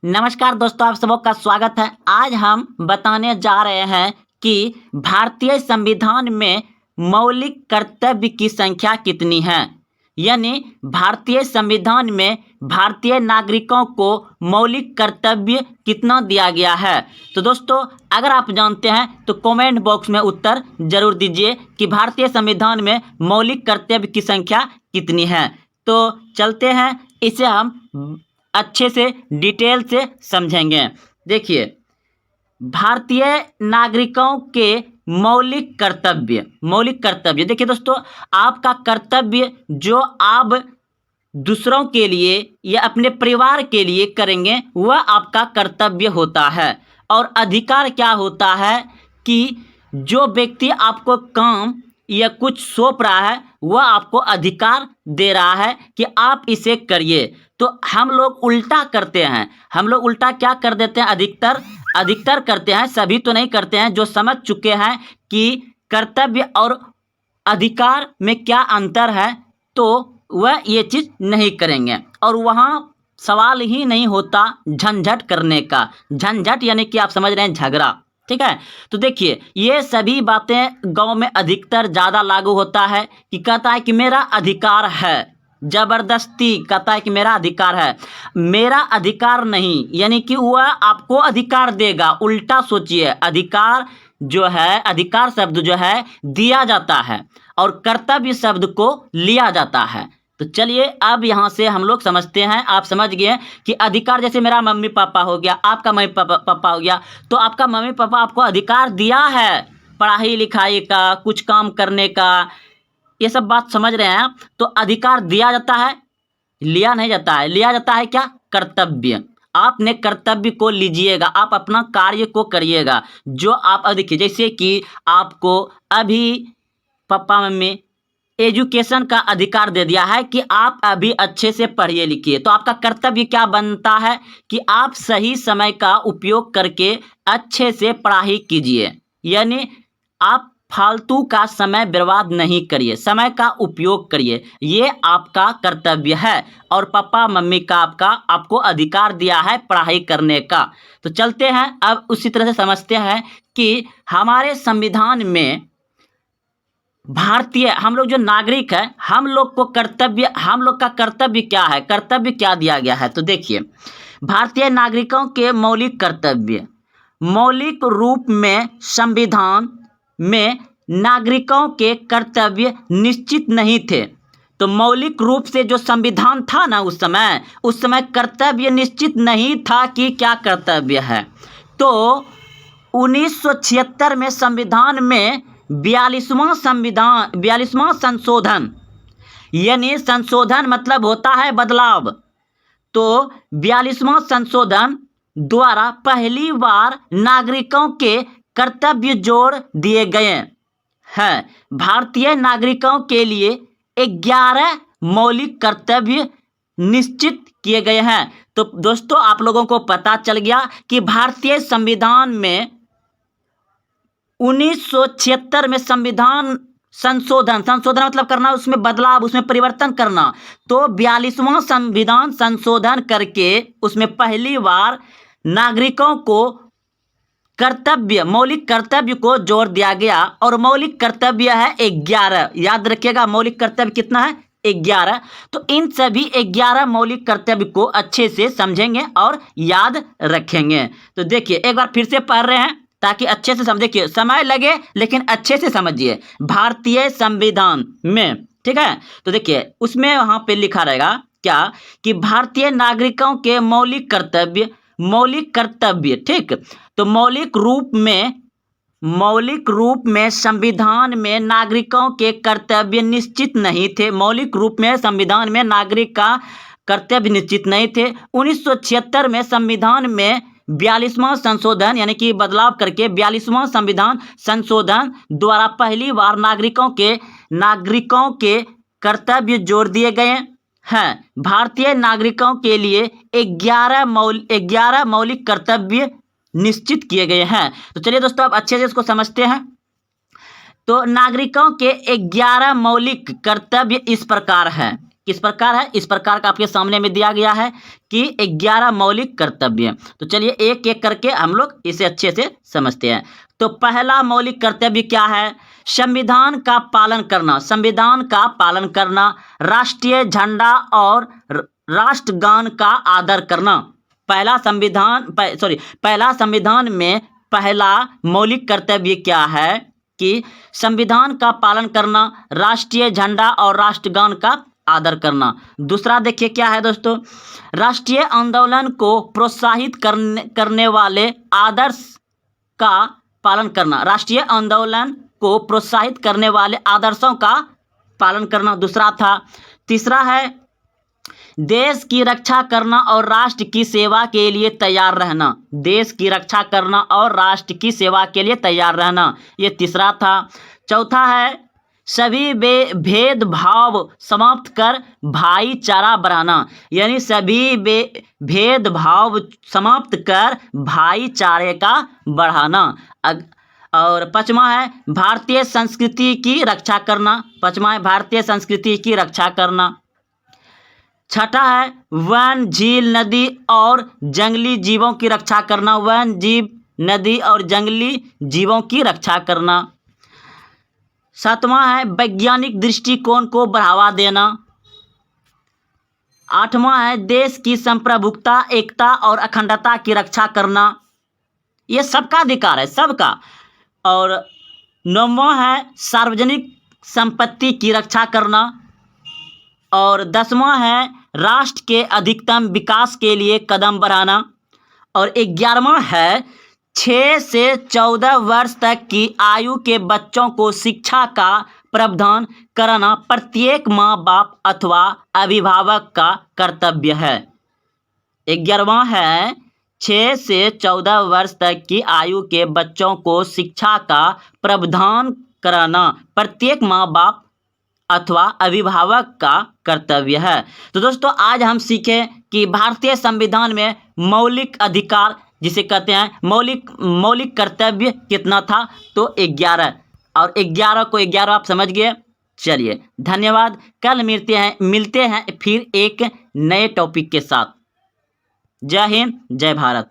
नमस्कार दोस्तों, आप सबों का स्वागत है। आज हम बताने जा रहे हैं कि भारतीय संविधान में मौलिक कर्तव्य की संख्या कितनी है। यानी भारतीय संविधान में भारतीय नागरिकों को मौलिक कर्तव्य कितना दिया गया है। तो दोस्तों, अगर आप जानते हैं तो कमेंट बॉक्स में उत्तर जरूर दीजिए कि भारतीय संविधान में मौलिक कर्तव्य की संख्या कितनी है। तो चलते हैं, इसे हम अच्छे से डिटेल से समझेंगे। देखिए, भारतीय नागरिकों के मौलिक कर्तव्य देखिए दोस्तों, आपका कर्तव्य जो आप दूसरों के लिए या अपने परिवार के लिए करेंगे वह आपका कर्तव्य होता है। और अधिकार क्या होता है कि जो व्यक्ति आपको काम या कुछ सौंप रहा है वह आपको अधिकार दे रहा है कि आप इसे करिए। तो हम लोग उल्टा करते हैं, हम लोग उल्टा क्या कर देते हैं, अधिकतर करते हैं, सभी तो नहीं करते हैं। जो समझ चुके हैं कि कर्तव्य और अधिकार में क्या अंतर है तो वह ये चीज़ नहीं करेंगे। और वहाँ सवाल ही नहीं होता झंझट करने का। झंझट यानी कि आप समझ रहे हैं, झगड़ा। ठीक है, तो देखिए, ये सभी बातें गांव में अधिकतर ज़्यादा लागू होता है कि कहता है कि मेरा अधिकार है, जबरदस्ती कहता है कि मेरा अधिकार है। मेरा अधिकार नहीं, यानी कि वह आपको अधिकार देगा। उल्टा सोचिए, अधिकार जो है, अधिकार शब्द जो है दिया जाता है और कर्तव्य शब्द को लिया जाता है। तो चलिए अब यहाँ से हम लोग समझते हैं। आप समझ गए कि अधिकार, जैसे मेरा मम्मी पापा हो गया, आपका मम्मी पापा हो गया, तो आपका मम्मी पापा आपको अधिकार दिया है पढ़ाई लिखाई का, कुछ काम करने का, ये सब बात समझ रहे हैं आप। तो अधिकार दिया जाता है, लिया नहीं जाता है। लिया जाता है क्या, कर्तव्य। आपने कर्तव्य को लीजिएगा, आप अपना कार्य को करिएगा जो आप देखिए, जैसे कि आपको अभी पापा मम्मी एजुकेशन का अधिकार दे दिया है कि आप अभी अच्छे से पढ़िए लिखिए। तो आपका कर्तव्य क्या बनता है कि आप सही समय का उपयोग करके अच्छे से पढ़ाई कीजिए। यानी आप फालतू का समय बर्बाद नहीं करिए, समय का उपयोग करिए, ये आपका कर्तव्य है। और पापा मम्मी का आपको अधिकार दिया है पढ़ाई करने का। तो चलते हैं अब उसी तरह से समझते हैं कि हमारे संविधान में भारतीय हम लोग जो नागरिक है, हम लोग का कर्तव्य क्या है, कर्तव्य क्या दिया गया है। तो देखिए, भारतीय नागरिकों के मौलिक कर्तव्य, मौलिक रूप में संविधान में नागरिकों के कर्तव्य निश्चित नहीं थे। तो मौलिक रूप से जो संविधान था ना, उस समय कर्तव्य निश्चित नहीं था कि क्या कर्तव्य है। तो 1976 में संविधान में 42वां संशोधन, यानी संशोधन मतलब होता है बदलाव। तो 42वां संशोधन द्वारा पहली बार नागरिकों के कर्तव्य जोड़ दिए गए हैं। भारतीय नागरिकों के लिए 11 मौलिक कर्तव्य निश्चित किए गए हैं। तो दोस्तों, आप लोगों को पता चल गया कि भारतीय संविधान में 1976 में संविधान संशोधन मतलब करना, उसमें बदलाव, उसमें परिवर्तन करना। तो 42वां संविधान संशोधन करके उसमें पहली बार नागरिकों को मौलिक कर्तव्य को जोड़ दिया गया। और मौलिक कर्तव्य है 11। याद रखिएगा, मौलिक कर्तव्य कितना है, 11। तो इन सभी 11 मौलिक कर्तव्य को अच्छे से समझेंगे और याद रखेंगे। तो देखिए, एक बार फिर से पढ़ रहे हैं ताकि अच्छे से समझिए, समय लगे लेकिन अच्छे से समझिए। भारतीय संविधान में, ठीक है, तो देखिए उसमें वहां पे लिखा रहेगा क्या कि भारतीय नागरिकों के मौलिक कर्तव्य, ठीक। तो मौलिक रूप में संविधान में नागरिकों के कर्तव्य निश्चित नहीं थे। मौलिक रूप में संविधान में नागरिक का कर्तव्य निश्चित नहीं थे। 1976 में संविधान में 42वां संशोधन यानी कि बदलाव करके 42वां संविधान संशोधन द्वारा पहली बार नागरिकों के कर्तव्य जोड़ दिए गए हैं। भारतीय नागरिकों के लिए 11 मौलिक कर्तव्य निश्चित किए गए हैं। तो चलिए दोस्तों, अब अच्छे से इसको समझते हैं। तो नागरिकों के 11 मौलिक कर्तव्य इस प्रकार हैं किस प्रकार है, इस प्रकार का आपके सामने में दिया गया है कि 11 मौलिक कर्तव्य। तो चलिए एक एक करके हम लोग इसे अच्छे से समझते हैं। तो पहला मौलिक कर्तव्य क्या है? संविधान का पालन करना, संविधान का पालन करना, राष्ट्रीय झंडा और राष्ट्रगान का आदर करना। पहला संविधान में पहला मौलिक कर्तव्य क्या है कि संविधान का पालन करना, राष्ट्रीय झंडा और राष्ट्रगान का आदर करना। दूसरा देखिए क्या है दोस्तों, राष्ट्रीय आंदोलन को प्रोत्साहित करने वाले आदर्श का पालन करना, राष्ट्रीय आंदोलन को प्रोत्साहित करने वाले आदर्शों का पालन करना दूसरा था। तीसरा है देश की रक्षा करना और राष्ट्र की सेवा के लिए तैयार रहना, देश की रक्षा करना और राष्ट्र की सेवा के लिए तैयार रहना, ये तीसरा था। चौथा है सभी भेदभाव समाप्त कर भाईचारा बढ़ाना, यानी सभी भेदभाव समाप्त कर भाईचारे का बढ़ाना। और पांचवा है भारतीय संस्कृति की रक्षा करना, पांचवा है भारतीय संस्कृति की रक्षा करना। छठा है वन, झील, नदी और जंगली जीवों की रक्षा करना, वन, जीव, नदी और जंगली जीवों की रक्षा करना। सातवां है वैज्ञानिक दृष्टिकोण को बढ़ावा देना। आठवां है देश की संप्रभुता, एकता और अखंडता की रक्षा करना, ये सबका अधिकार है, सबका। और नौवां है सार्वजनिक संपत्ति की रक्षा करना। और 10वां है राष्ट्र के अधिकतम विकास के लिए कदम बढ़ाना। और 11वां है 6 से 14 वर्ष तक की आयु के बच्चों को शिक्षा का प्रावधान कराना प्रत्येक माँ बाप अथवा अभिभावक का कर्तव्य है। 11वां है 6 से 14 वर्ष तक की आयु के बच्चों को शिक्षा का प्रावधान कराना प्रत्येक माँ बाप अथवा अभिभावक का कर्तव्य है। तो दोस्तों आज हम सीखे कि भारतीय संविधान में मौलिक अधिकार जिसे कहते हैं मौलिक कर्तव्य कितना था, तो 11, और 11 को 11 आप समझ गए। चलिए धन्यवाद, कल मिलते हैं फिर एक नए टॉपिक के साथ। जय हिंद, जय भारत।